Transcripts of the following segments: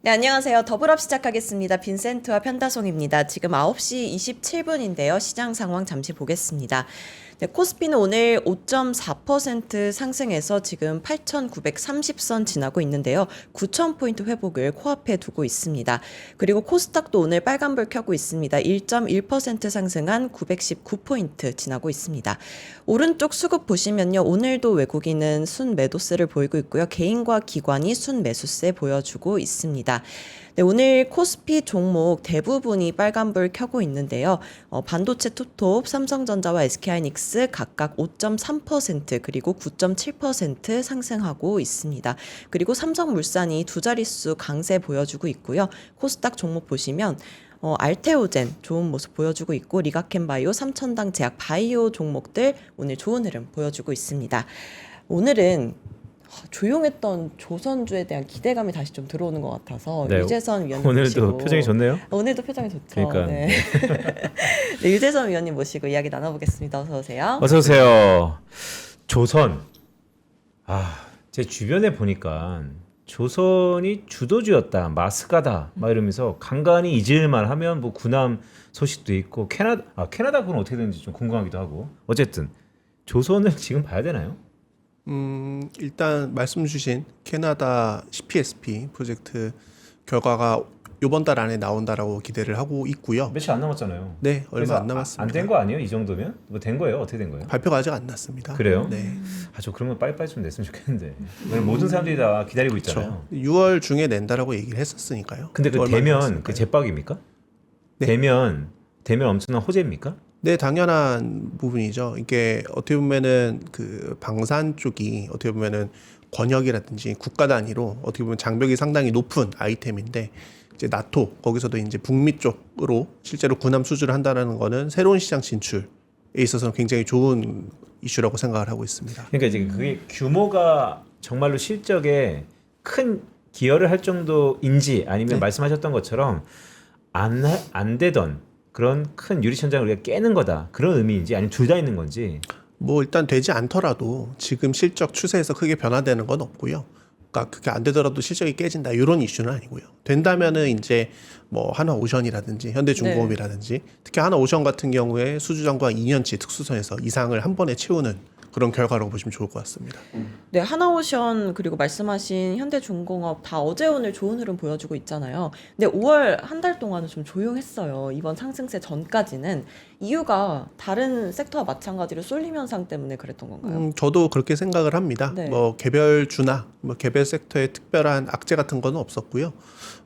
네, 안녕하세요. 더블업 시작하겠습니다. 빈센트와 편다송입니다. 지금 9시 27분인데요. 시장 상황 잠시 보겠습니다. 네, 코스피는 오늘 5.4% 상승해서 지금 8,930선 지나고 있는데요. 9,000포인트 회복을 코앞에 두고 있습니다. 그리고 코스닥도 오늘 빨간불 켜고 있습니다. 1.1% 상승한 919포인트 지나고 있습니다. 오른쪽 수급 보시면요. 오늘도 외국인은 순 매도세를 보이고 있고요. 개인과 기관이 순 매수세 보여주고 있습니다. 네, 오늘 코스피 종목 대부분이 빨간불 켜고 있는데요. 반도체 톱톱, 삼성전자와 SK하이닉스 각각 5.3% 그리고 9.7% 상승하고 있습니다. 그리고 삼성물산이 두 자릿수 강세 보여주고 있고요. 코스닥 종목 보시면 알테오젠 좋은 모습 보여주고 있고 리가켄바이오, 삼천당 제약 바이오 종목들 오늘 좋은 흐름 보여주고 있습니다. 오늘은 조용했던 조선주에 대한 기대감이 다시 좀 들어오는 것 같아서 네, 유재선 위원님 오늘도 모시고 표정이 좋네요. 오늘도 표정이 좋죠. 그러니까. 네. 네, 유재선 위원님 모시고 이야기 나눠보겠습니다. 어서 오세요. 어서 오세요. 조선. 제 주변에 보니까 조선이 주도주였다, 마스가다, 막 이러면서 간간히 잊을만 하면 뭐 군함 소식도 있고 캐나다 그건 어떻게 되는지 좀 궁금하기도 하고. 어쨌든 조선을 지금 봐야 되나요? 일단 말씀 주신 캐나다 CPSP 프로젝트 결과가 이번 달 안에 나온다라고 기대를 하고 있고요. 며칠 안 남았잖아요. 네, 얼마 안 남았습니다. 안 된 거 아니에요? 이 정도면? 뭐 된 거예요? 어떻게 된 거예요? 발표가 아직 안 났습니다. 그래요? 네. 저 그런 거 빨리빨리 좀 냈으면 좋겠는데. 오늘 모든 사람들이 다 기다리고 있잖아요. 그렇죠. 6월 중에 낸다라고 얘기를 했었으니까요. 근데 그 얼마 대면 남았으니까요. 그 제빡입니까? 네. 대면 엄청난 호재입니까? 네, 당연한 부분이죠. 이게 어떻게 보면은 그 방산 쪽이 어떻게 보면은 권역이라든지 국가 단위로 어떻게 보면 장벽이 상당히 높은 아이템인데 이제 나토 거기서도 이제 북미 쪽으로 실제로 군함 수주를 한다는 거는 새로운 시장 진출에 있어서는 굉장히 좋은 이슈라고 생각을 하고 있습니다. 그러니까 이제 그게 규모가 정말로 실적에 큰 기여를 할 정도인지 아니면 네. 말씀하셨던 것처럼 안 되던 그런 큰 유리천장을 우리가 깨는 거다, 그런 의미인지 아니면 둘 다 있는 건지. 뭐 일단 되지 않더라도 지금 실적 추세에서 크게 변화되는 건 없고요. 그러니까 그게 안 되더라도 실적이 깨진다 이런 이슈는 아니고요. 된다면은 이제 뭐 하나오션이라든지 현대중공업이라든지 특히 하나오션 같은 경우에 수주장과 2년치 특수선에서 이상을 한 번에 채우는 그런 결과라고 보시면 좋을 것 같습니다. 네, 하나오션 그리고 말씀하신 현대중공업 다 어제 오늘 좋은 흐름 보여주고 있잖아요. 근데 5월 한 달 동안은 좀 조용했어요. 이번 상승세 전까지는 이유가 다른 섹터와 마찬가지로 쏠림 현상 때문에 그랬던 건가요? 저도 그렇게 생각을 합니다. 네. 뭐 개별 주나 뭐 개별 섹터에 특별한 악재 같은 건 없었고요.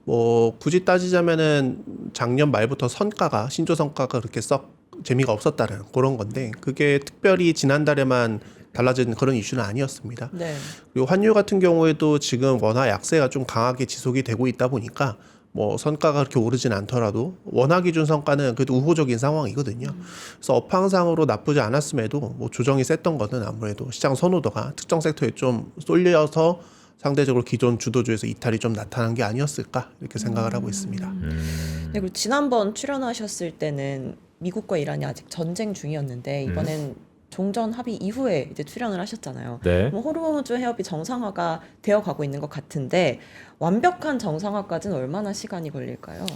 뭐 굳이 따지자면은 작년 말부터 선가가 신조 성과가 그렇게 썩 재미가 없었다는 그런 건데 그게 특별히 지난달에만 달라진 그런 이슈는 아니었습니다. 네. 그리고 환율 같은 경우에도 지금 원화 약세가 좀 강하게 지속이 되고 있다 보니까 뭐 선가가 그렇게 오르진 않더라도 원화 기준 선가는 그래도 우호적인 상황이거든요. 그래서 업황상으로 나쁘지 않았음에도 뭐 조정이 셌던 거는 아무래도 시장 선호도가 특정 섹터에 좀 쏠려서 상대적으로 기존 주도주에서 이탈이 좀 나타난 게 아니었을까 이렇게 생각을 하고 있습니다. 네, 그리고 지난번 출연하셨을 때는 미국과 이란이 아직 전쟁 중이었는데 이번엔 종전 합의 이후에 이제 출연을 하셨잖아요. 네. 호르무즈 해협이 정상화가 되어 가고 있는 것 같은데 완벽한 정상화까지는 얼마나 시간이 걸릴까요?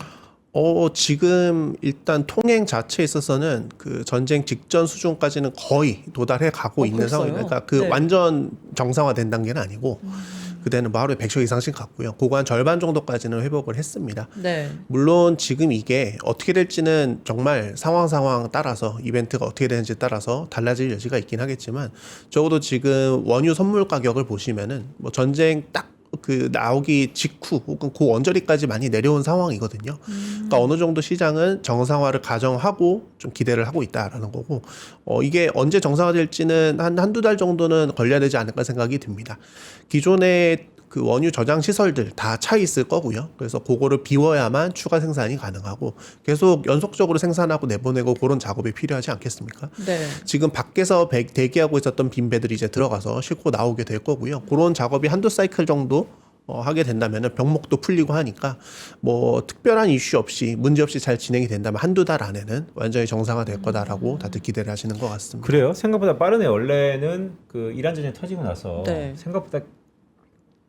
지금 일단 통행 자체에 있어서는 그 전쟁 직전 수준까지는 거의 도달해 가고 있는 벌써요? 상황이니까 그러니까 그 네. 완전 정상화된 단계는 아니고 그때는 뭐 하루에 100석 이상씩 갔고요. 그거 한 절반 정도까지는 회복을 했습니다. 네. 물론 지금 이게 어떻게 될지는 정말 상황 따라서 이벤트가 어떻게 되는지 따라서 달라질 여지가 있긴 하겠지만 적어도 지금 원유 선물 가격을 보시면은 뭐 전쟁 딱 그 나오기 직후 혹은 그 언저리까지 많이 내려온 상황이거든요. 그러니까 어느 정도 시장은 정상화를 가정하고 좀 기대를 하고 있다라는 거고 이게 언제 정상화될지는 한두 달 정도는 걸려야 되지 않을까 생각이 듭니다. 기존의 그 원유 저장 시설들 다 차 있을 거고요. 그래서 그거를 비워야만 추가 생산이 가능하고 계속 연속적으로 생산하고 내보내고 그런 작업이 필요하지 않겠습니까? 네. 지금 밖에서 대기하고 있었던 빈배들이 이제 들어가서 싣고 나오게 될 거고요. 그런 작업이 한두 사이클 정도 하게 된다면은 병목도 풀리고 하니까 뭐 특별한 이슈 없이 문제 없이 잘 진행이 된다면 한두 달 안에는 완전히 정상화될 거다라고 다들 기대를 하시는 것 같습니다. 그래요? 생각보다 빠르네. 원래는 그 이란 전쟁 터지고 나서 네. 생각보다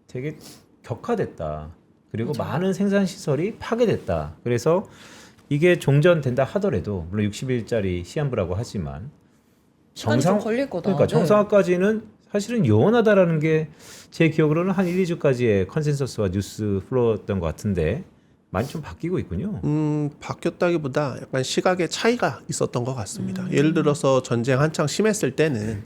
되게 격화됐다. 그리고 맞아요. 많은 생산 시설이 파괴됐다. 그래서 이게 종전된다 하더라도 물론 60일짜리 시한부라고 하지만 시간이 좀 걸릴 거다. 그러니까 네. 정상화까지는 사실은 요원하다라는 게 제 기억으로는 한 1, 2주까지의 컨센서스와 뉴스 플로우였던 것 같은데 많이 좀 바뀌고 있군요. 바뀌었다기보다 약간 시각의 차이가 있었던 것 같습니다. 예를 들어서 전쟁 한창 심했을 때는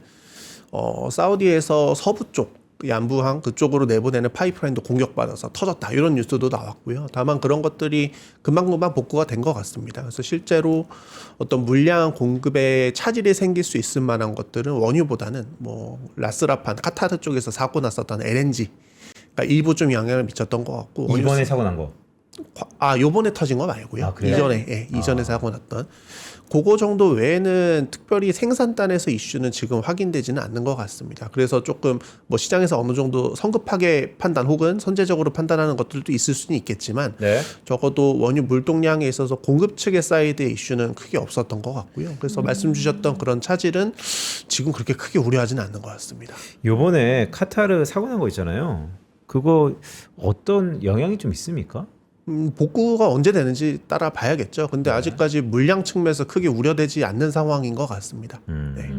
사우디에서 서부 쪽 양부항 그쪽으로 내보내는 파이프라인도 공격받아서 터졌다 이런 뉴스도 나왔고요. 다만 그런 것들이 금방금방 복구가 된 것 같습니다. 그래서 실제로 어떤 물량 공급에 차질이 생길 수 있을 만한 것들은 원유보다는 뭐 라스라판 카타르 쪽에서 사고 났었던 LNG 가 일부 좀 영향을 미쳤던 것 같고 이번에 사고 난 거. 요번에 터진 거 말고요. 아, 그래요? 이전에 사고 났던 그거 정도 외에는 특별히 생산단에서 이슈는 지금 확인되지는 않는 것 같습니다. 그래서 조금 뭐 시장에서 어느 정도 성급하게 판단 혹은 선제적으로 판단하는 것들도 있을 수는 있겠지만 네. 적어도 원유 물동량에 있어서 공급 측의 사이드의 이슈는 크게 없었던 것 같고요. 그래서 말씀 주셨던 그런 차질은 지금 그렇게 크게 우려하지는 않는 것 같습니다. 요번에 카타르 사고 난 거 있잖아요. 그거 어떤 영향이 좀 있습니까? 복구가 언제 되는지 따라 봐야겠죠. 근데 아직까지 물량 측면에서 크게 우려되지 않는 상황인 것 같습니다. 네.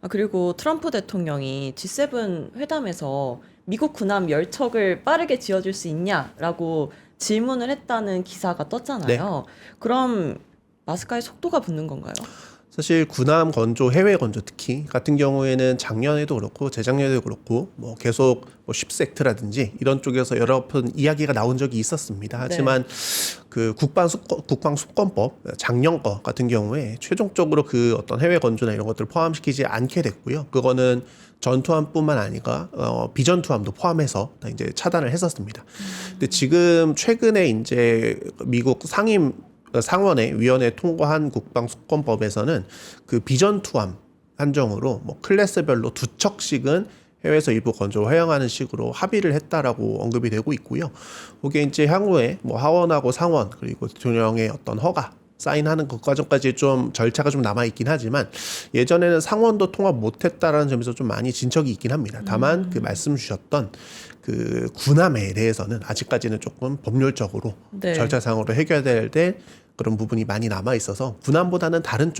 그리고 트럼프 대통령이 G7 회담에서 미국 군함 10척을 빠르게 지어줄 수 있냐라고 질문을 했다는 기사가 떴잖아요. 그럼 마스카의 속도가 붙는 건가요? 사실 군함 건조, 해외 건조 특히 같은 경우에는 작년에도 그렇고 재작년에도 그렇고 뭐 계속 뭐 쉽섹트라든지 이런 쪽에서 여러 번 이야기가 나온 적이 있었습니다. 하지만 그 국방수권법 작년 거 같은 경우에 최종적으로 그 어떤 해외 건조나 이런 것들을 포함시키지 않게 됐고요. 그거는 전투함뿐만 아니라 비전투함도 포함해서 다 이제 차단을 했었습니다. 근데 지금 최근에 이제 미국 상원의 위원회 통과한 국방수권법에서는 그 비전투함 한정으로 뭐 클래스별로 2척씩은 해외에서 일부 건조를 허용하는 식으로 합의를 했다라고 언급이 되고 있고요. 그게 이제 향후에 뭐 하원하고 상원 그리고 대통령의 어떤 허가 사인하는 그 과정까지 좀 절차가 좀 남아 있긴 하지만 예전에는 상원도 통합 못했다라는 점에서 좀 많이 진척이 있긴 합니다. 다만 그 말씀 주셨던 그 군함에 대해서는 아직까지는 조금 법률적으로 절차상으로 해결될 때 그런 부분이 많이 남아 있어서 군함보다는 다른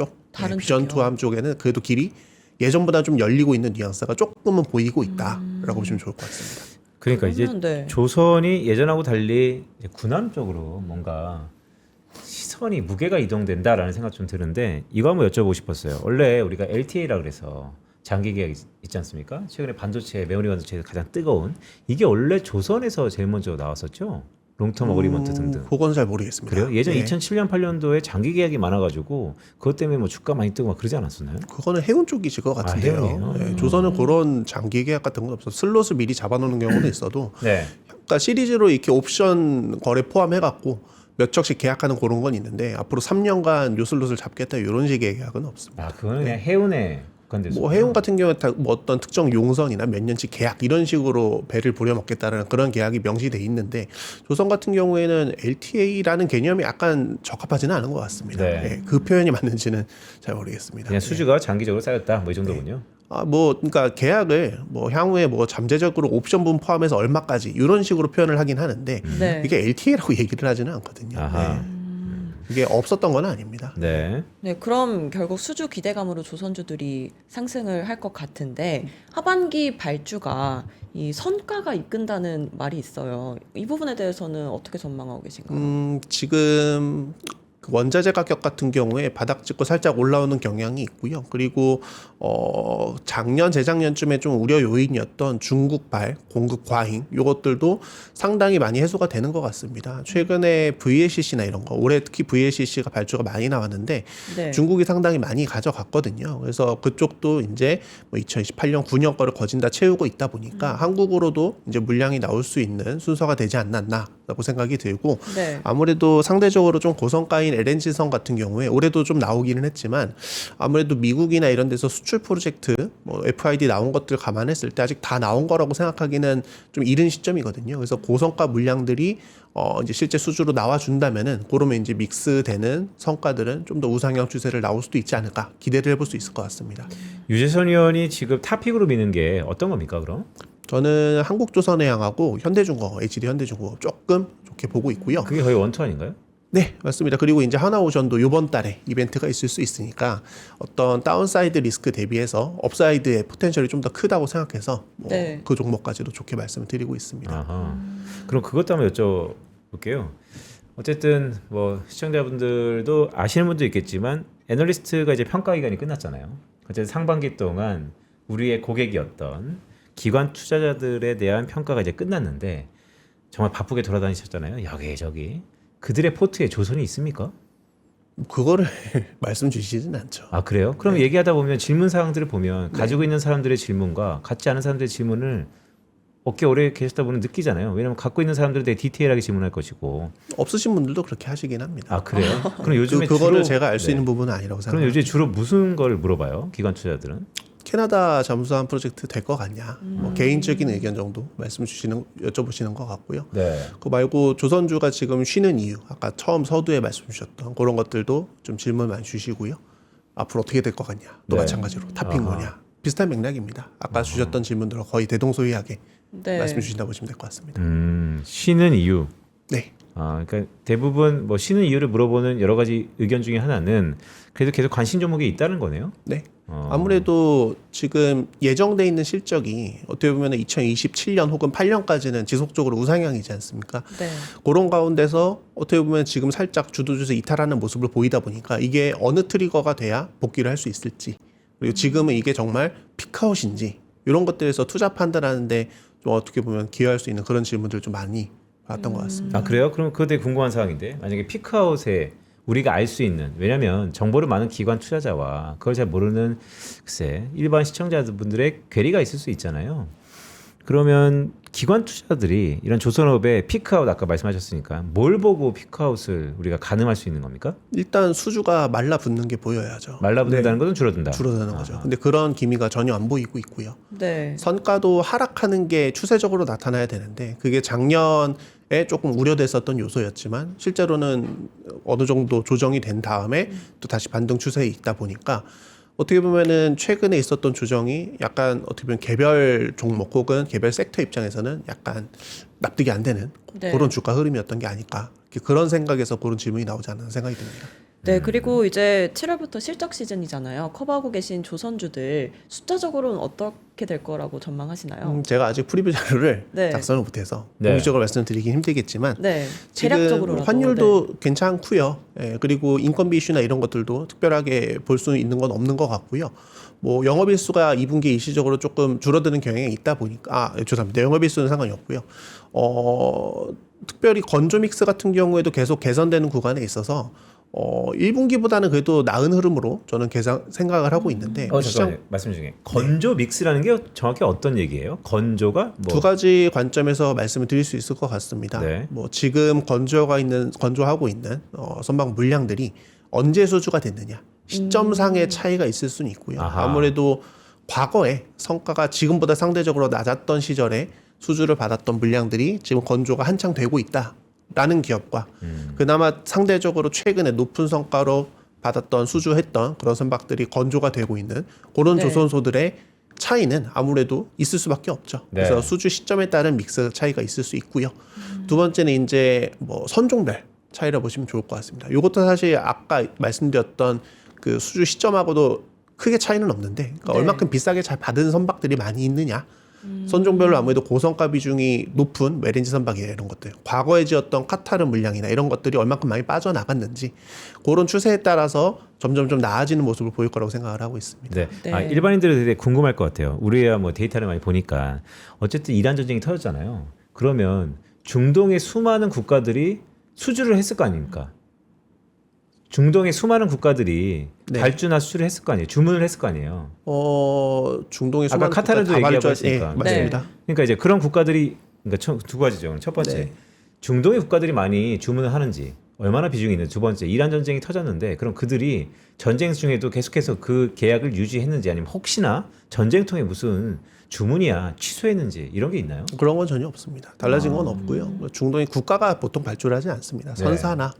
비전투함 쪽에는 그래도 길이 예전보다 좀 열리고 있는 뉘앙스가 조금은 보이고 있다라고 보시면 좋을 것 같습니다. 그러니까 이제 조선이 예전하고 달리 이제 군함 쪽으로 뭔가 시선이 무게가 이동된다라는 생각 좀 드는데 이거 한번 여쭤보고 싶었어요. 원래 우리가 LTA라 그래서 장기 계약 있지 않습니까? 최근에 메모리 반도체가 가장 뜨거운 이게 원래 조선에서 제일 먼저 나왔었죠. 롱텀 어그리먼트 등등. 그건 잘 모르겠습니다. 그래요? 예전 2007년 8년도에 장기 계약이 많아가지고 그것 때문에 뭐 주가 많이 뜨고 막 그러지 않았었나요? 그거는 해운 쪽이실 것 같은데요. 조선은 그런 장기 계약 같은 건 없어. 슬롯을 미리 잡아놓는 경우는 있어도, 그러니까 시리즈로 이렇게 옵션 거래 포함해갖고 몇 척씩 계약하는 그런 건 있는데 앞으로 3년간 요 슬롯을 잡겠다 이런 식의 계약은 없습니다. 그거는 그냥 해운에 뭐 해운 같은 경우에 뭐 어떤 특정 용선이나 몇 년치 계약 이런 식으로 배를 부려먹겠다는 그런 계약이 명시돼 있는데 조선 같은 경우에는 LTA라는 개념이 약간 적합하지는 않은 것 같습니다. 그 표현이 맞는지는 잘 모르겠습니다. 그냥 수주가 장기적으로 쌓였다 뭐 이 정도군요. 그러니까 계약을 뭐 향후에 뭐 잠재적으로 옵션분 포함해서 얼마까지 이런 식으로 표현을 하긴 하는데 이게 LTA라고 얘기를 하지는 않거든요. 이게 없었던 건 아닙니다. 그럼 결국 수주 기대감으로 조선주들이 상승을 할 것 같은데 하반기 발주가 이 선가가 이끈다는 말이 있어요. 이 부분에 대해서는 어떻게 전망하고 계신가요? 지금 원자재 가격 같은 경우에 바닥 찍고 살짝 올라오는 경향이 있고요. 그리고 작년 재작년쯤에 좀 우려 요인이었던 중국발 공급 과잉 이것들도 상당히 많이 해소가 되는 것 같습니다. 최근에 VLCC나 이런 거 올해 특히 VLCC가 발주가 많이 나왔는데 중국이 상당히 많이 가져갔거든요. 그래서 그쪽도 이제 뭐 2028년 9년 거를 거진 다 채우고 있다 보니까 한국으로도 이제 물량이 나올 수 있는 순서가 되지 않았나라고 생각이 들고 아무래도 상대적으로 좀 고성가인 LNG선 같은 경우에 올해도 좀 나오기는 했지만 아무래도 미국이나 이런 데서 수출 프로젝트 뭐 FID 나온 것들 감안했을 때 아직 다 나온 거라고 생각하기는 좀 이른 시점이거든요. 그래서 고성가 물량들이 이제 실제 수주로 나와준다면은 그러면 이제 믹스되는 성과들은 좀 더 우상향 추세를 나올 수도 있지 않을까 기대를 해볼 수 있을 것 같습니다. 유재선 의원이 지금 탑픽으로 미는 게 어떤 겁니까 그럼? 저는 한국조선해양하고 현대중공업, HD 현대중공업 조금 좋게 보고 있고요. 그게 거의 원투 아닌가요? 네, 맞습니다. 그리고 이제 하나오션도 이번 달에 이벤트가 있을 수 있으니까 어떤 다운사이드 리스크 대비해서 업사이드의 포텐셜이 좀 더 크다고 생각해서 뭐 네. 그 종목까지도 좋게 말씀을 드리고 있습니다. 아하. 그럼 그것도 한번 여쭤볼게요. 어쨌든 뭐 시청자분들도 아시는 분도 있겠지만 애널리스트가 이제 평가 기간이 끝났잖아요. 어쨌든 상반기 동안 우리의 고객이었던 기관 투자자들에 대한 평가가 이제 끝났는데 정말 바쁘게 돌아다니셨잖아요. 여기저기. 그들의 포트에 조선이 있습니까? 그거를 말씀 주시진 않죠. 아 그래요? 그럼 얘기하다 보면 질문 사항들을 보면 가지고 있는 사람들의 질문과 같지 않은 사람들의 질문을 어깨 오래 계셨다 보면 느끼잖아요. 왜냐하면 갖고 있는 사람들에 대해 디테일하게 질문할 것이고. 없으신 분들도 그렇게 하시긴 합니다. 아 그래요? 그럼 요즘에 그거를 주로- 제가 알 수 네. 있는 부분은 아니라고 그럼 생각합니다. 요즘 주로 무슨 걸 물어봐요? 기관 투자들은? 캐나다 잠수함 프로젝트 될 것 같냐? 뭐 개인적인 의견 정도 여쭤보시는 것 같고요. 네. 그 말고 조선주가 지금 쉬는 이유, 아까 처음 서두에 말씀 주셨던 그런 것들도 좀 질문 많이 주시고요. 앞으로 어떻게 될 것 같냐? 또 네. 마찬가지로 탑핑 아하. 뭐냐? 비슷한 맥락입니다. 아까 주셨던 질문들과 거의 대동소이하게 네. 말씀 주신다 보시면 될 것 같습니다. 쉬는 이유. 네. 아, 그러니까 대부분 뭐 쉬는 이유를 물어보는 여러 가지 의견 중에 하나는 그래도 계속 관심 종목이 있다는 거네요. 네. 어. 아무래도 지금 예정돼 있는 실적이 어떻게 보면 2027년 혹은 8년까지는 지속적으로 우상향이지 않습니까? 네. 그런 가운데서 어떻게 보면 지금 살짝 주도주에서 이탈하는 모습을 보이다 보니까 이게 어느 트리거가 돼야 복귀를 할 수 있을지, 그리고 지금은 이게 정말 피크아웃인지 이런 것들에서 투자 판단하는데 좀 어떻게 보면 기여할 수 있는 그런 질문들 좀 많이 받았던 것 같습니다. 아 그래요? 그럼 그거 되게 궁금한 사항인데 만약에 피크아웃에 우리가 알 수 있는, 왜냐하면 정보를 많은 기관 투자자와 그걸 잘 모르는 글쎄 일반 시청자분들의 괴리가 있을 수 있잖아요. 그러면 기관 투자들이 이런 조선업의 피크아웃 아까 말씀하셨으니까 뭘 보고 피크아웃을 우리가 가늠할 수 있는 겁니까? 일단 수주가 말라붙는 게 보여야죠. 말라붙는다는 것은 줄어든다. 줄어드는 거죠. 근데 그런 기미가 전혀 안 보이고 있고요. 네. 선가도 하락하는 게 추세적으로 나타나야 되는데 그게 작년에 조금 우려됐었던 요소였지만 실제로는 어느 정도 조정이 된 다음에 또 다시 반등 추세에 있다 보니까 어떻게 보면은 최근에 있었던 조정이 약간 어떻게 보면 개별 종목 혹은 개별 섹터 입장에서는 약간 납득이 안 되는 네. 그런 주가 흐름이었던 게 아닐까, 그런 생각에서 그런 질문이 나오지 않나 생각이 듭니다. 네, 그리고 이제 7월부터 실적 시즌이잖아요. 커버하고 계신 조선주들 숫자적으로는 어떻게 될 거라고 전망하시나요? 제가 아직 프리뷰 자료를 네. 작성을 못해서 네. 공식적으로 말씀드리긴 힘들겠지만 네, 지금 대략적으로라도 환율도 괜찮고요. 예, 그리고 인건비 이슈나 이런 것들도 특별하게 볼 수 있는 건 없는 것 같고요. 뭐 영업일수가 2분기 일시적으로 조금 줄어드는 경향이 있다 보니까 죄송합니다. 영업일수는 상관이 없고요. 특별히 건조 믹스 같은 경우에도 계속 개선되는 구간에 있어서 1분기보다는 그래도 나은 흐름으로 저는 생각을 하고 있는데 잠깐만요. 말씀 중에 건조 믹스라는 게 정확히 어떤 얘기예요? 건조가 뭐 두 가지 관점에서 말씀을 드릴 수 있을 것 같습니다. 네. 뭐 지금 건조하고 있는 선박 물량들이 언제 수주가 됐느냐, 시점상의 차이가 있을 수는 있고요. 아하. 아무래도 과거에 성과가 지금보다 상대적으로 낮았던 시절에 수주를 받았던 물량들이 지금 건조가 한창 되고 있다라는 기업과 그나마 상대적으로 최근에 높은 성과로 받았던 수주했던 그런 선박들이 건조가 되고 있는 그런 네. 조선소들의 차이는 아무래도 있을 수밖에 없죠. 네. 그래서 수주 시점에 따른 믹스 차이가 있을 수 있고요. 두 번째는 이제 뭐 선종별 차이라 보시면 좋을 것 같습니다. 이것도 사실 아까 말씀드렸던 그 수주 시점하고도 크게 차이는 없는데 그러니까 네. 얼마큼 비싸게 잘 받은 선박들이 많이 있느냐. 선종별로 아무래도 고성가 비중이 높은 외렌지 선박이나 이런 것들, 과거에 지었던 카타르 물량이나 이런 것들이 얼마큼 많이 빠져나갔는지 그런 추세에 따라서 점점 좀 나아지는 모습을 보일 거라고 생각을 하고 있습니다. 네. 네. 아, 일반인들은 되게 궁금할 것 같아요. 우리야 뭐 데이터를 많이 보니까 어쨌든 이란 전쟁이 터졌잖아요. 그러면 중동의 수많은 국가들이 수주를 했을 거 아닙니까? 중동의 수많은 국가들이 네. 발주나 수주를 했을 거 아니에요. 주문을 했을 거 아니에요. 중동의 아까 수많은 카타르도 국가 다 얘기하고 발주하- 했으니까. 예, 맞습니다. 그러니까 이제 그런 국가들이 그러니까 두 가지죠. 첫 번째, 네. 중동의 국가들이 많이 주문을 하는지 얼마나 비중이 있는지. 두 번째, 이란 전쟁이 터졌는데 그럼 그들이 전쟁 중에도 계속해서 그 계약을 유지했는지 아니면 혹시나 전쟁통에 무슨 주문이야 취소했는지 이런 게 있나요? 그런 건 전혀 없습니다. 달라진 건 없고요. 중동의 국가가 보통 발주를 하지 않습니다. 선사나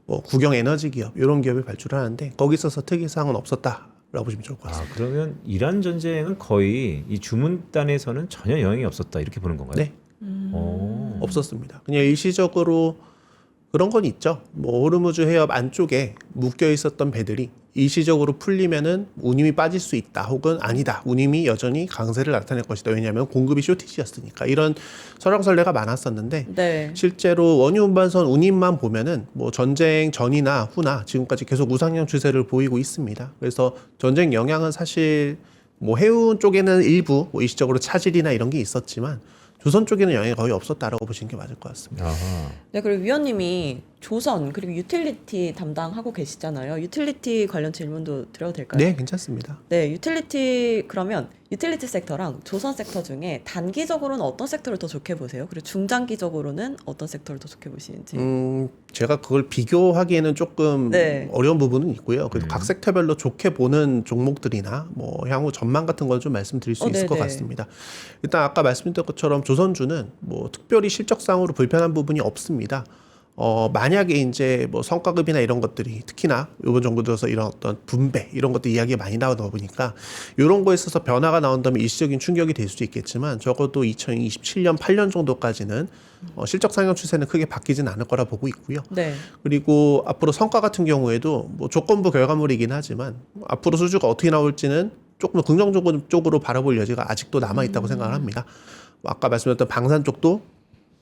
뭐 국영 에너지 기업 이런 기업이 발주를 하는데 거기 있어서 특이사항은 없었다. 보시면 좋을 것 같습니다. 그러면 이란 전쟁은 거의 이 주문단에서는 전혀 영향이 없었다 이렇게 보는 건가요? 네. 오. 없었습니다. 그냥 일시적으로 그런 건 있죠. 뭐 호르무즈 해협 안쪽에 묶여 있었던 배들이 일시적으로 풀리면은 운임이 빠질 수 있다. 혹은 아니다. 운임이 여전히 강세를 나타낼 것이다. 왜냐하면 공급이 쇼티지였으니까. 이런 설왕설래가 많았었는데 네. 실제로 원유 운반선 운임만 보면은 뭐 전쟁 전이나 후나 지금까지 계속 우상향 추세를 보이고 있습니다. 그래서 전쟁 영향은 사실 뭐 해운 쪽에는 일부 뭐 일시적으로 차질이나 이런 게 있었지만 조선 쪽에는 영향이 거의 없었다라고 보시는 게 맞을 것 같습니다. 아하. 네, 그리고 위원님이 조선 그리고 유틸리티 담당하고 계시잖아요. 유틸리티 관련 질문도 드려도 될까요? 네, 괜찮습니다. 네, 그러면 유틸리티 섹터랑 조선 섹터 중에 단기적으로는 어떤 섹터를 더 좋게 보세요? 그리고 중장기적으로는 어떤 섹터를 더 좋게 보시는지. 제가 그걸 비교하기에는 조금 네. 어려운 부분은 있고요. 그래도 각 섹터별로 좋게 보는 종목들이나 뭐 향후 전망 같은 걸 좀 말씀드릴 수 있을 것 네네. 같습니다. 일단 아까 말씀드린 것처럼 조선주는 뭐 특별히 실적상으로 불편한 부분이 없습니다. 만약에 이제 뭐 성과급이나 이런 것들이 특히나 이번 정부 들어서 이런 어떤 분배 이런 것들 이야기가 많이 나오다 보니까 이런 거에 있어서 변화가 나온다면 일시적인 충격이 될 수 있겠지만 적어도 2027년 8년 정도까지는 실적 상향 추세는 크게 바뀌진 않을 거라 보고 있고요. 네. 그리고 앞으로 성과 같은 경우에도 뭐 조건부 결과물이긴 하지만 앞으로 수주가 어떻게 나올지는 조금 더 긍정적으로 바라볼 여지가 아직도 남아 있다고 생각을 합니다. 뭐 아까 말씀드렸던 방산 쪽도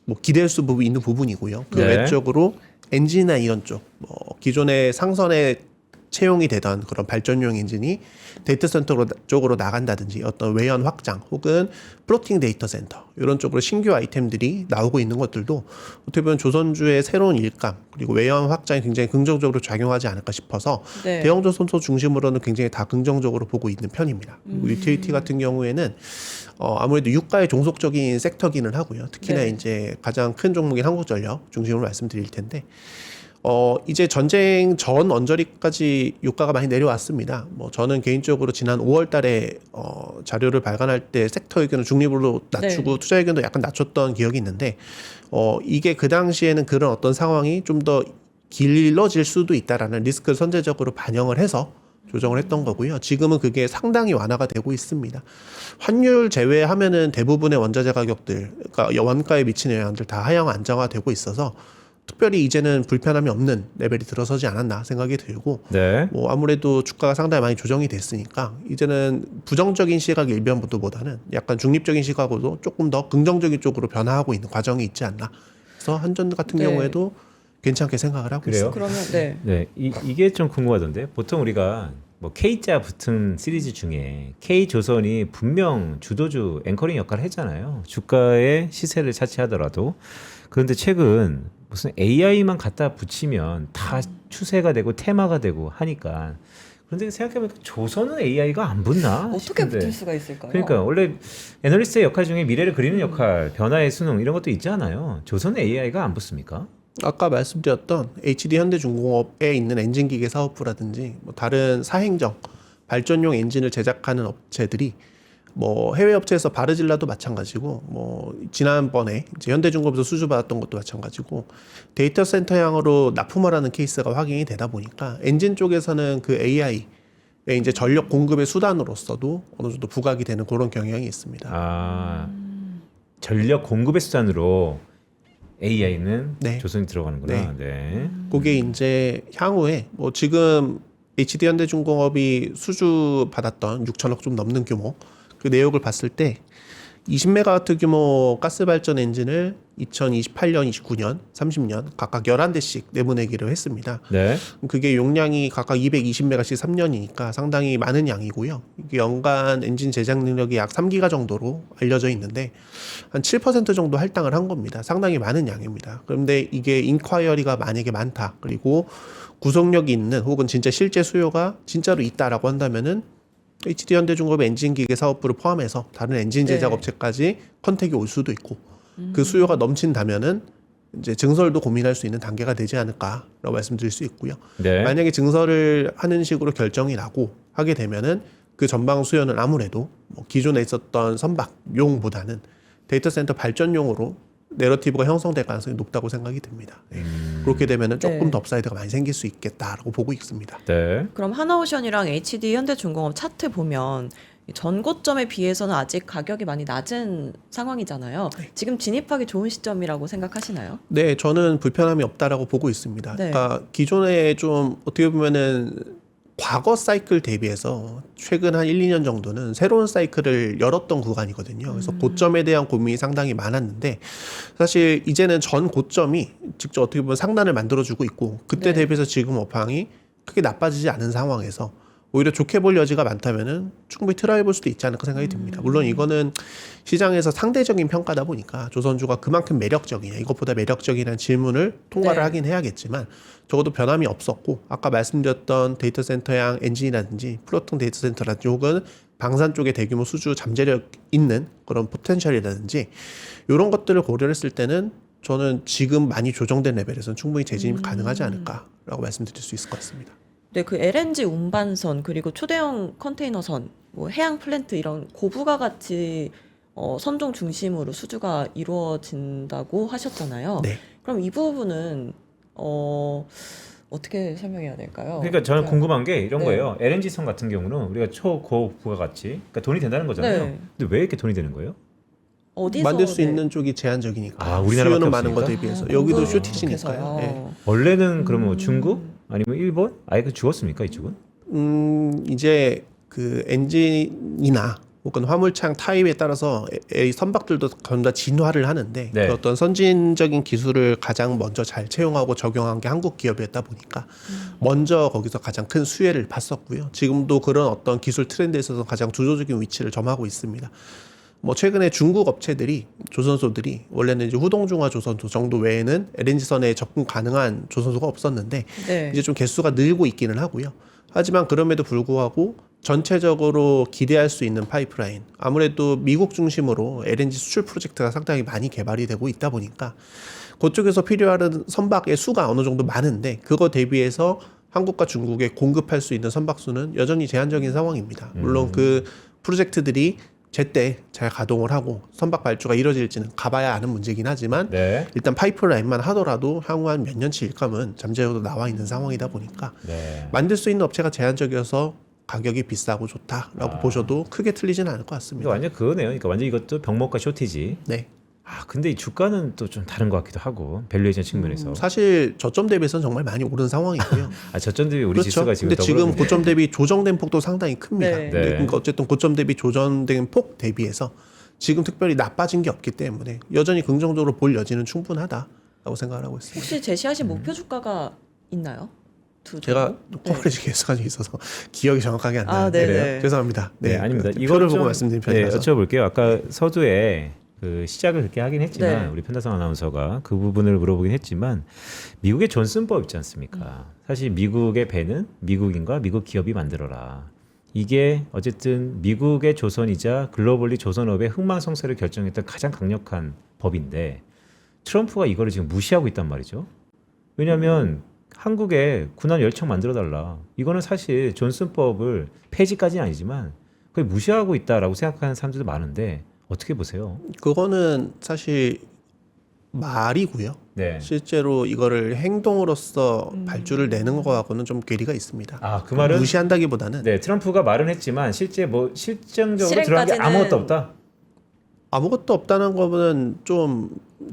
뭐 기대할 수 있는 부분이고요. 그 네. 외적으로 엔진이나 이런 쪽, 뭐 기존의 상선에 채용이 되던 그런 발전용 엔진이 데이터 센터 쪽으로 나간다든지 어떤 외연 확장 혹은 플로팅 데이터 센터 이런 쪽으로 신규 아이템들이 나오고 있는 것들도 어떻게 보면 조선주의 새로운 일감 그리고 외연 확장이 굉장히 긍정적으로 작용하지 않을까 싶어서 네. 대형 조선소 중심으로는 굉장히 다 긍정적으로 보고 있는 편입니다. 그리고 유틸리티 같은 경우에는 아무래도 유가의 종속적인 섹터기는 하고요. 특히나 네. 이제 가장 큰 종목인 한국전력 중심으로 말씀드릴 텐데 이제 전쟁 전 언저리까지 유가가 많이 내려왔습니다. 뭐 저는 개인적으로 지난 5월 달에 자료를 발간할 때 섹터 의견을 중립으로 낮추고 네. 투자 의견도 약간 낮췄던 기억이 있는데 이게 그 당시에는 그런 어떤 상황이 좀 더 길러질 수도 있다라는 리스크를 선제적으로 반영을 해서 조정을 했던 거고요. 지금은 그게 상당히 완화가 되고 있습니다. 환율 제외하면은 대부분의 원자재 가격들, 그러니까 원가에 미치는 영향들 다 하향 안정화되고 있어서 특별히 이제는 불편함이 없는 레벨이 들어서지 않았나 생각이 들고 네. 뭐 아무래도 주가가 상당히 많이 조정이 됐으니까 이제는 부정적인 시각 일변보다는 약간 중립적인 시각으로 조금 더 긍정적인 쪽으로 변화하고 있는 과정이 있지 않나. 그래서 한전 같은 네. 경우에도 괜찮게 생각을 하고 그래요? 있습니다. 그러면 네. 네, 이게 좀 궁금하던데 보통 우리가 뭐 K자 붙은 시리즈 중에 K조선이 분명 주도주 앵커링 역할을 했잖아요. 주가의 시세를 차지하더라도. 그런데 최근 무슨 AI만 갖다 붙이면 다 추세가 되고 테마가 되고 하니까 그런데 생각해보면 조선은 AI가 안 붙나 어떻게 싶은데. 붙을 수가 있을까요? 그러니까 원래 애널리스트의 역할 중에 미래를 그리는 역할, 변화의 수능 이런 것도 있잖아요. 조선은 AI가 안 붙습니까? 아까 말씀드렸던 HD 현대중공업에 있는 엔진기계 사업부라든지 뭐 다른 사행정 발전용 엔진을 제작하는 업체들이 뭐 해외 업체에서 바르질라도 마찬가지고 뭐 지난번에 이제 현대중공업에서 수주 받았던 것도 마찬가지고 데이터 센터향으로 납품하라는 케이스가 확인이 되다 보니까 엔진 쪽에서는 그 AI의 이제 전력 공급의 수단으로서도 어느 정도 부각이 되는 그런 경향이 있습니다. 아, 전력 공급의 수단으로 AI는 네. 조선이 들어가는구나. 네. 그게 이제 향후에 뭐 지금 HD 현대중공업이 수주 받았던 6천억 좀 넘는 규모 그 내역을 봤을 때 20메가와트 규모 가스 발전 엔진을 2028년, 29년, 30년 각각 11대씩 내보내기로 했습니다. 네. 그게 용량이 각각 220메가씩 3년이니까 상당히 많은 양이고요. 이게 연간 엔진 제작 능력이 약 3기가 정도로 알려져 있는데 한 7% 정도 할당을 한 겁니다. 상당히 많은 양입니다. 그런데 이게 인콰이어리가 만약에 많다. 그리고 구속력이 있는 혹은 진짜 실제 수요가 진짜로 있다라고 한다면은 HD 현대중공업 엔진기계 사업부를 포함해서 다른 엔진 제작 네. 업체까지 컨택이 올 수도 있고 그 수요가 넘친다면은 이제 증설도 고민할 수 있는 단계가 되지 않을까라고 말씀드릴 수 있고요. 네. 만약에 증설을 하는 식으로 결정이 나고 하게 되면은 그 전방 수요는 아무래도 뭐 기존에 있었던 선박용보다는 데이터 센터 발전용으로 내러티브가 형성될 가능성이 높다고 생각이 듭니다. 네. 그렇게 되면은 조금 네. 더 업사이드가 많이 생길 수 있겠다라고 보고 있습니다. 네. 그럼 하나오션이랑 HD 현대중공업 차트 보면 이 전고점에 비해서는 아직 가격이 많이 낮은 상황이잖아요. 지금 진입하기 좋은 시점이라고 생각하시나요? 네, 저는 불편함이 없다라고 보고 있습니다. 네. 그러니까 기존에 좀 어떻게 보면은 과거 사이클 대비해서 최근 한 1, 2년 정도는 새로운 사이클을 열었던 구간이거든요. 그래서 고점에 대한 고민이 상당히 많았는데 사실 이제는 전 고점이 직접 어떻게 보면 상단을 만들어주고 있고 그때 네. 대비해서 지금 업황이 크게 나빠지지 않은 상황에서 오히려 좋게 볼 여지가 많다면은 충분히 트라이 볼 수도 있지 않을까 생각이 듭니다. 물론 이거는 시장에서 상대적인 평가다 보니까 조선주가 그만큼 매력적이냐 이것보다 매력적이라는 질문을 통과를 네. 하긴 해야겠지만 적어도 변함이 없었고 아까 말씀드렸던 데이터 센터양 엔진이라든지 플로팅 데이터 센터라든지 혹은 방산 쪽의 대규모 수주 잠재력 있는 그런 포텐셜이라든지 이런 것들을 고려했을 때는 저는 지금 많이 조정된 레벨에서는 충분히 재진입 가능하지 않을까라고 말씀드릴 수 있을 것 같습니다. 네, 그 LNG 운반선 그리고 초대형 컨테이너선, 뭐 해양 플랜트 이런 고부가 가치 선종 중심으로 수주가 이루어진다고 하셨잖아요. 네. 그럼 이 부분은 어떻게 설명해야 될까요? 그러니까 저는 궁금한 게 이런 네. 거예요. LNG선 같은 경우는 우리가 초고부가가치, 그러니까 돈이 된다는 거잖아요. 네. 근데 왜 이렇게 돈이 되는 거예요? 어디서 만들 수 네. 있는 쪽이 제한적이니까 아, 우리나라밖에 수요는 많은 없으니까? 것에 비해서 여기도 아, 쇼티지니까요. 네. 그렇게서요. 원래는 그러면 중국 아니면 일본? 아예 그 죽었습니까 이쪽은? 이제 그 엔진이나 혹은 화물창 타입에 따라서 이 선박들도 전부 다 진화를 하는데 네. 그 어떤 선진적인 기술을 가장 먼저 잘 채용하고 적용한 게 한국 기업이었다 보니까 먼저 거기서 가장 큰 수혜를 봤었고요. 지금도 그런 어떤 기술 트렌드에 있어서 가장 주도적인 위치를 점하고 있습니다. 뭐 최근에 중국 업체들이 조선소들이 원래는 이제 후동중화 조선소 정도 외에는 LNG선에 접근 가능한 조선소가 없었는데 네. 이제 좀 개수가 늘고 있기는 하고요. 하지만 그럼에도 불구하고 전체적으로 기대할 수 있는 파이프라인 아무래도 미국 중심으로 LNG 수출 프로젝트가 상당히 많이 개발이 되고 있다 보니까 그쪽에서 필요한 선박의 수가 어느 정도 많은데 그거 대비해서 한국과 중국에 공급할 수 있는 선박 수는 여전히 제한적인 상황입니다. 물론 그 프로젝트들이 제때 잘 가동을 하고 선박 발주가 이뤄질지는 가봐야 아는 문제긴 하지만 네. 일단 파이프라인만 하더라도 향후 한 몇 년치 일감은 잠재적으로 나와 있는 상황이다 보니까 네. 만들 수 있는 업체가 제한적이어서 가격이 비싸고 좋다라고 보셔도 크게 틀리지는 않을 것 이거 같습니다. 완전 그거네요. 그러니까 완전 이것도 병목과 쇼티지. 네. 아 근데 이 주가는 또 좀 다른 것 같기도 하고 밸류에이션 측면에서. 사실 저점 대비해서는 정말 많이 오른 상황이고요. 아 저점 대비 우리 그렇죠. 지수가 지금 근데 지금 더블어인데. 고점 대비 조정된 폭도 상당히 큽니다. 네. 근데 그러니까 어쨌든 고점 대비 조정된 폭 대비해서 지금 특별히 나빠진 게 없기 때문에 여전히 긍정적으로 볼 여지는 충분하다라고 생각을 하고 있습니다. 혹시 제시하신 목표 주가가 있나요? 두 제가 종목? 코버리지 계산이 있어서 기억이 정확하게 안 아, 나는데 네네. 죄송합니다. 네, 아닙니다. 그 이거 표를 좀, 보고 말씀드린 네, 편이라서. 여쭤볼게요. 아까 서두에 그 시작을 그렇게 하긴 했지만 네. 우리 편다성 아나운서가 그 부분을 물어보긴 했지만 미국의 존슨법 있지 않습니까? 사실 미국의 배는 미국인과 미국 기업이 만들어라. 이게 어쨌든 미국의 조선이자 글로벌리 조선업의 흥망성쇠를 결정했던 가장 강력한 법인데 트럼프가 이거를 지금 무시하고 있단 말이죠. 왜냐하면 한국에 군함 10척 만들어달라. 이거는 사실 존슨법을 폐지까지는 아니지만 거의 무시하고 있다라고 생각하는 사람들도 많은데 어떻게 보세요? 그거는 사실 말이고요. 네. 실제로 이거를 행동으로서 발주를 내는 거하고는 좀 괴리가 있습니다. 아, 그 말은 무시한다기보다는 네, 트럼프가 말은 했지만 실제 뭐 실정적으로 들어간 게 실행까지는- 아무것도 없다. 아무것도 없다는 거는 좀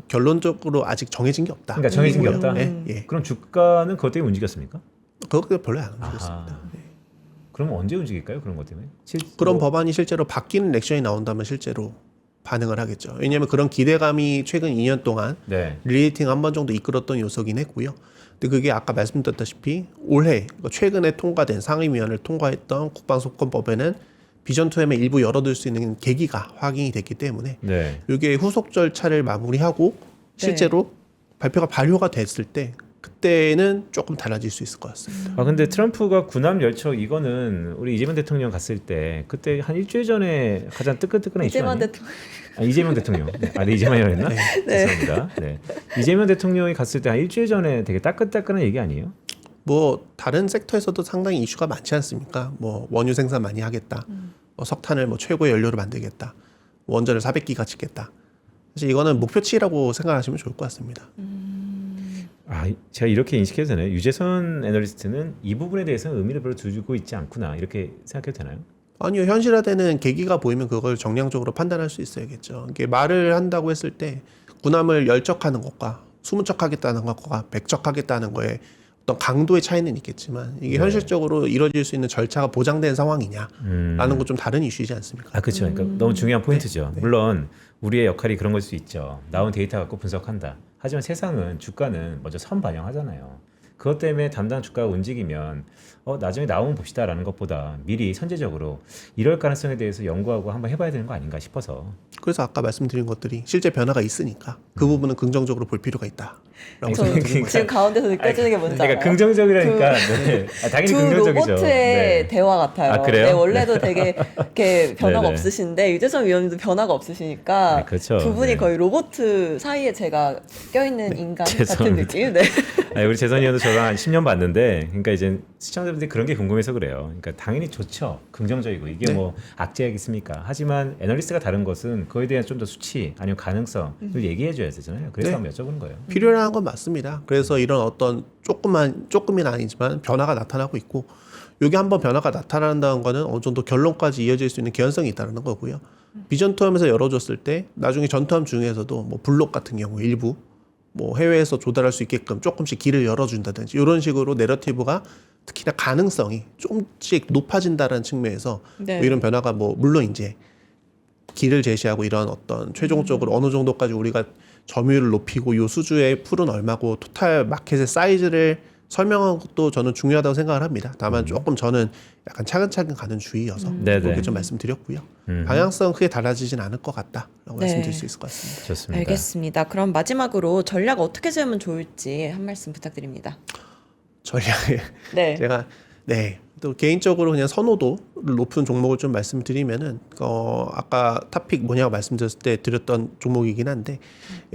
결론적으로 아직 정해진 게 없다. 그러니까 정해진 게 이고요. 없다. 예, 예. 그럼 주가는 그것 때문에 움직였습니까? 그거 별로 안 움직였습니다. 아하. 그럼 언제 움직일까요? 그런 것 때문에? 그런 뭐- 법안이 실제로 바뀌는 액션이 나온다면 실제로 반응을 하겠죠. 왜냐하면 그런 기대감이 최근 2년 동안 네. 릴레이팅 한 번 정도 이끌었던 요소긴 했고요. 근데 그게 아까 말씀드렸다시피 올해 그러니까 최근에 통과된 상임위원회를 통과했던 국방소권법에는 비전 투엠의 일부 열어둘 수 있는 계기가 확인이 됐기 때문에 네. 이게 후속 절차를 마무리하고 실제로 발표가 발효가 됐을 때 그때는 조금 달라질 수 있을 것 같습니다. 아 근데 트럼프가 군함 열척 이거는 우리 이재명 대통령 갔을 때 그때 한 일주일 전에 가장 뜨끈뜨끈한 이슈 이재만 아니에요? 대통령. 아, 이재명 대통령. 네, 이재명이라고 했나? 죄송합니다. 네. 이재명 대통령이 갔을 때 한 일주일 전에 되게 따끈따끈한 얘기 아니에요? 뭐 다른 섹터에서도 상당히 이슈가 많지 않습니까? 뭐 원유 생산 많이 하겠다. 뭐 석탄을 뭐 최고의 연료로 만들겠다. 원전을 400기가 짓겠다. 사실 이거는 목표치라고 생각하시면 좋을 것 같습니다. 제가 이렇게 인식해도 되나요? 유재선 애널리스트는 이 부분에 대해서는 의미를 별로 두고 있지 않구나 이렇게 생각해도 되나요? 아니요, 현실화되는 계기가 보이면 그걸 정량적으로 판단할 수 있어야겠죠. 이게 말을 한다고 했을 때 군함을 열척하는 것과 20척 하겠다는 것과 100척 하겠다는 거에 어떤 강도의 차이는 있겠지만 이게 네. 현실적으로 이루어질 수 있는 절차가 보장된 상황이냐라는 건 좀 다른 이슈이지 않습니까? 그렇죠. 그러니까 너무 중요한 포인트죠. 네. 물론 우리의 역할이 그런 걸 수 있죠. 나온 데이터 갖고 분석한다. 하지만 세상은 주가는 먼저 선 반영하잖아요. 그것 때문에 담당 주가가 움직이면 나중에 나오면 봅시다라는 것보다 미리 선제적으로 이럴 가능성에 대해서 연구하고 한번 해봐야 되는 거 아닌가 싶어서. 그래서 아까 말씀드린 것들이 실제 변화가 있으니까 그 부분은 긍정적으로 볼 필요가 있다라고 아니, 생각드는 거죠. 지금 가운데서 느껴지는 게 뭔지 그러니까 알아요? 긍정적이라니까 네. 당연히 두 긍정적이죠. 로봇의 네. 대화 같아요. 아, 그래요? 네, 원래도 되게 이렇게 변화가 네네. 없으신데 유재선 위원님도 변화가 없으시니까 네, 그렇죠. 두 분이 네. 거의 로봇 사이에 제가 껴있는 인간 같은 죄송합니다. 느낌. 네. 우리 재선이 형도 저랑 한 10년 봤는데, 그러니까 이제 시청자분들이 그런 게 궁금해서 그래요. 그러니까 당연히 좋죠. 긍정적이고 이게 네. 뭐 악재겠습니까? 하지만 애널리스트가 다른 것은 그에 대한 좀 더 수치 아니면 가능성을 얘기해줘야 되잖아요. 그래서 네. 한번 여쭤보는 거예요. 필요한 건 맞습니다. 그래서 이런 어떤 조금은 아니지만 변화가 나타나고 있고 이게 한번 변화가 나타난다는 거는 어느 정도 결론까지 이어질 수 있는 개연성이 있다는 거고요. 비전 투함에서 열어줬을 때 나중에 전투함 중에서도 뭐 블록 같은 경우 일부 뭐 해외에서 조달할 수 있게끔 조금씩 길을 열어준다든지 이런 식으로 내러티브가 특히나 가능성이 조금씩 높아진다는 측면에서 네. 뭐 이런 변화가 뭐 물론 이제 길을 제시하고 이런 어떤 최종적으로 어느 정도까지 우리가 점유율을 높이고 요 수주의 풀은 얼마고 토탈 마켓의 사이즈를 설명하는 것도 저는 중요하다고 생각을 합니다. 다만 조금 저는 약간 차근차근 가는 주의여서 네네. 그렇게 좀 말씀드렸고요. 방향성은 크게 달라지진 않을 것 같다라고 네. 말씀드릴 수 있을 것 같습니다. 좋습니다. 알겠습니다. 그럼 마지막으로 전략 어떻게 세우면 좋을지 한 말씀 부탁드립니다. 전략에 네. 제가 또 개인적으로 그냥 선호도를 높은 종목을 좀 말씀드리면은 아까 토픽 뭐냐고 말씀드렸을 때 드렸던 종목이긴 한데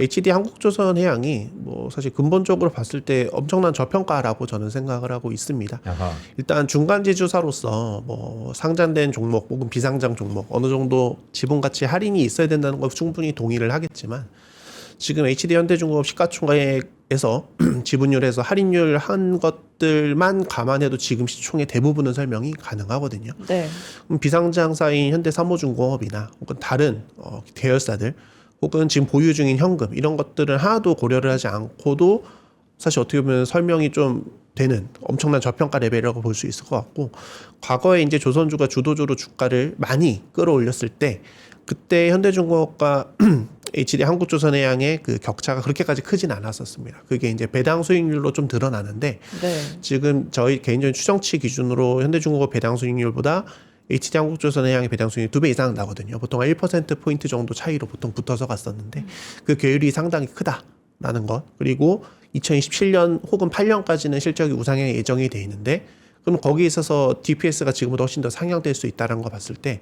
HD 한국조선해양이 뭐 사실 근본적으로 봤을 때 엄청난 저평가라고 저는 생각을 하고 있습니다. 아하. 일단 중간 지주사로서 뭐 상장된 종목 혹은 비상장 종목 어느 정도 지분 가치 할인이 있어야 된다는 거 충분히 동의를 하겠지만 지금 HD 현대중공업 시가총액에서 지분율에서 할인율 한 것들만 감안해도 지금 시총의 대부분은 설명이 가능하거든요. 네. 그럼 비상장사인 현대사모중공업이나 혹은 다른 계열사들 혹은 지금 보유 중인 현금 이런 것들은 하나도 고려를 하지 않고도 사실 어떻게 보면 설명이 좀 되는 엄청난 저평가 레벨이라고 볼 수 있을 것 같고 과거에 이제 조선주가 주도주로 주가를 많이 끌어올렸을 때 그때 현대중공업과 HD 한국조선해양의 그 격차가 그렇게까지 크진 않았었습니다. 그게 이제 배당 수익률로 좀 드러나는데 네. 지금 저희 개인적인 추정치 기준으로 현대중공업 배당 수익률보다 HD 한국조선해양의 배당 수익률이 2배 이상 나거든요. 보통 1%포인트 정도 차이로 보통 붙어서 갔었는데 그 괴율이 상당히 크다라는 것. 그리고 2027년 혹은 8년까지는 실적이 우상향 예정이 돼 있는데 그럼 거기에 있어서 DPS가 지금보다 훨씬 더 상향될 수 있다는 거 봤을 때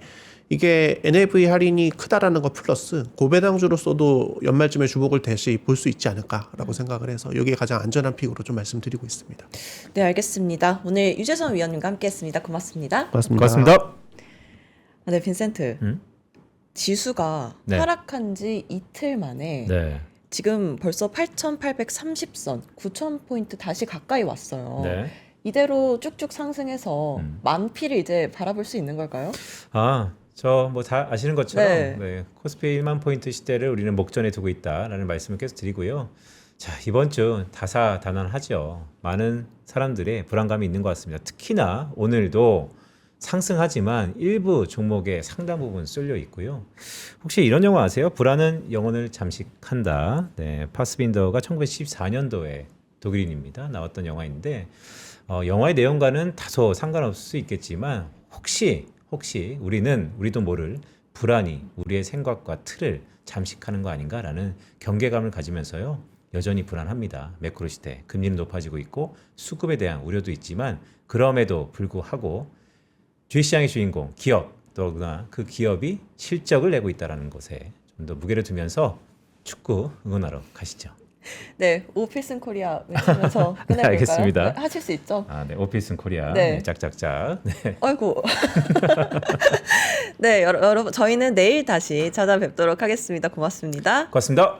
이게 NAV 할인이 크다라는 거 플러스 고배당주로서도 연말쯤에 주목을 다시 볼 수 있지 않을까라고 생각을 해서 여기에 가장 안전한 픽으로 좀 말씀드리고 있습니다. 네, 알겠습니다. 오늘 유재선 위원님과 함께했습니다. 고맙습니다. 고맙습니다. 네, 빈센트. 지수가 네. 하락한 지 이틀 만에 네. 지금 벌써 8,830선, 9,000포인트 다시 가까이 왔어요. 네. 이대로 쭉쭉 상승해서 만피를 이제 바라볼 수 있는 걸까요? 저 뭐 다 아시는 것처럼 네. 코스피 1만 포인트 시대를 우리는 목전에 두고 있다라는 말씀을 계속 드리고요. 자, 이번 주 다사다난하죠. 많은 사람들의 불안감이 있는 것 같습니다. 특히나 오늘도 상승하지만 일부 종목에 상당 부분 쏠려 있고요. 혹시 이런 영화 아세요? 불안은 영혼을 잠식한다. 네, 파스빈더가 1914년도에 독일인입니다. 나왔던 영화인데 영화의 내용과는 다소 상관없을 수 있겠지만 혹시 우리도 모를 불안이 우리의 생각과 틀을 잠식하는 거 아닌가라는 경계감을 가지면서요. 여전히 불안합니다. 매크로 시대 금리는 높아지고 있고 수급에 대한 우려도 있지만 그럼에도 불구하고 주식시장의 주인공 기업 더구나 그 기업이 실적을 내고 있다는 것에 좀 더 무게를 두면서 축구 응원하러 가시죠. 네, 오피슨 코리아 외치면서 끝내볼까요? 알겠습니다. 네, 하실 수 있죠? 네, 오피슨 코리아. 네. 네, 짝짝짝. 네. 아이고. 네, 여러분 저희는 내일 다시 찾아뵙도록 하겠습니다. 고맙습니다. 고맙습니다.